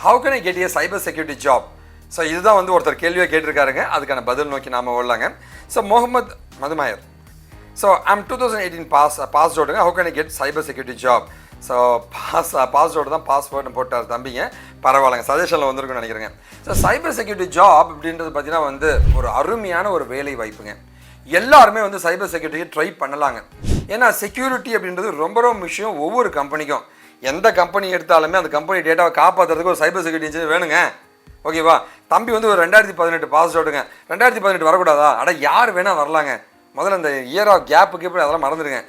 how can I get a cyber security job? So இதுதான் வந்து ஒருத்தர் கேள்வியை கேட்டிருக்காருங்க. அதுக்கான பதில் நோக்கி நாம் ஓடலாங்க. ஸோ முகமது மதுமாயர், ஸோ ஐம் 2018 பாஸ் அவுட்டுங்க. How can I get cyber security job? So pass out தான் பாஸ்வேர்டுன்னு போட்டார் தம்பிங்க. பரவாயில்லைங்க, சஜஷனில் வந்திருக்குன்னு நினைக்கிறேங்க. ஸோ சைபர் செக்யூரிட்டி ஜாப் அப்படின்றது பார்த்தீங்கன்னா வந்து ஒரு அருமையான ஒரு வேலை வாய்ப்புங்க. எல்லாருமே வந்து சைபர் செக்யூரிட்டியை ட்ரை பண்ணலாங்க. ஏன்னா செக்யூரிட்டி அப்படின்றது ரொம்ப ரொம்ப விஷயம். ஒவ்வொரு கம்பெனிக்கும், எந்த கம்பெனி எடுத்தாலுமே அந்த கம்பெனி டேட்டாவை காப்பாற்றுறதுக்கு ஒரு சைபர் செக்யூரிட்டி இன்ஜினியர் வேணுங்க. ஓகேவா? தம்பி வந்து ஒரு 2018 பாஸ் அவுட்டுங்க. 2018 வரக்கூடாதா? யார் வேணால் வரலாங்க. முதல்ல இந்த இயர் ஆஃப் கேப்புக்கு எப்படி அதெல்லாம் மறந்துடுங்க.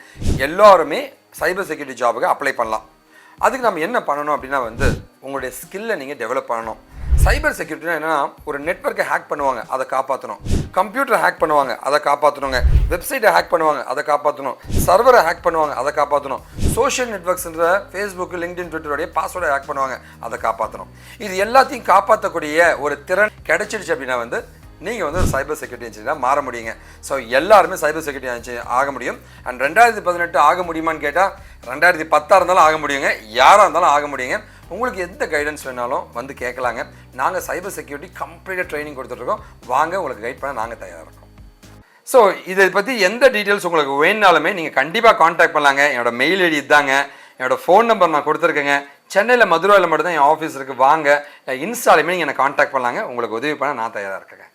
எல்லாருமே சைபர் செக்யூரிட்டி ஜாபுக்கு அப்ளை பண்ணலாம். அதுக்கு நம்ம என்ன பண்ணணும் அப்படின்னா வந்து உங்களுடைய ஸ்கில்லை நீங்கள் டெவலப் பண்ணணும். சைபர் செக்யூரிட்டினா என்னென்னா, ஒரு நெட்வொர்க்கை ஹேக் பண்ணுவாங்க, அதை காப்பாற்றணும். கம்ப்யூட்டரை ஹேக் பண்ணுவாங்க, அதை காப்பாற்றணுங்க. வெப்சைட்டை ஹேக் பண்ணுவாங்க, அதை காப்பாற்றணும். சர்வரை ஹேக் பண்ணுவாங்க, அதை காப்பாற்றணும். சோஷியல் நெட்வொர்க்ஸ்ன்ற ஃபேஸ்புக், லிங்க்டின், ட்விட்டருடைய பாஸ்வேர்டை ஹேக் பண்ணுவாங்க, அதை காப்பாற்றணும். இது எல்லாத்தையும் காப்பாற்றக்கூடிய ஒரு திறன் கிடைச்சிடுச்சு அப்படின்னா வந்து நீங்கள் வந்து ஒரு சைபர் செக்யூரிட்டி இன்ஜினியராக மாற முடியுங்க. ஸோ எல்லாருமே சைபர் செக்யூரிட்டி இன்ஜினியர் ஆக முடியும். அண்ட் 2018 ஆக முடியுமான்னு கேட்டால் 2010 இருந்தாலும் ஆக முடியுங்க. யாராக இருந்தாலும் ஆக முடியுங்க. உங்களுக்கு எந்த கைடன்ஸ் வேணாலும் வந்து கேட்கலாங்க. நாங்கள் சைபர் செக்யூரிட்டி கம்ப்ளீட்டாக ட்ரைனிங் கொடுத்துட்ருக்கோம். வாங்க, உங்களுக்கு கைட் பண்ண நாங்கள் தயாராக இருக்கோம். ஸோ இதை பற்றி எந்த டீட்டெயில்ஸ் உங்களுக்கு வேணுனாலுமே நீங்கள் கண்டிப்பாக காண்டாக்ட் பண்ணலாங்க. என்னோட மெயில் ஐடி இதாங்க. என்னோடய ஃபோன் நம்பர் நான் கொடுத்துருக்கேங்க. சென்னையில் மதுரையில் மட்டும்தான் என் ஆஃபீஸ் இருக்குது. வாங்க, இன்ஸ்டாலுமே நீங்கள் என்னை காண்டாக்ட் பண்ணலாங்க. உங்களுக்கு உதவி பண்ண நான் தயாராக இருக்கேங்க.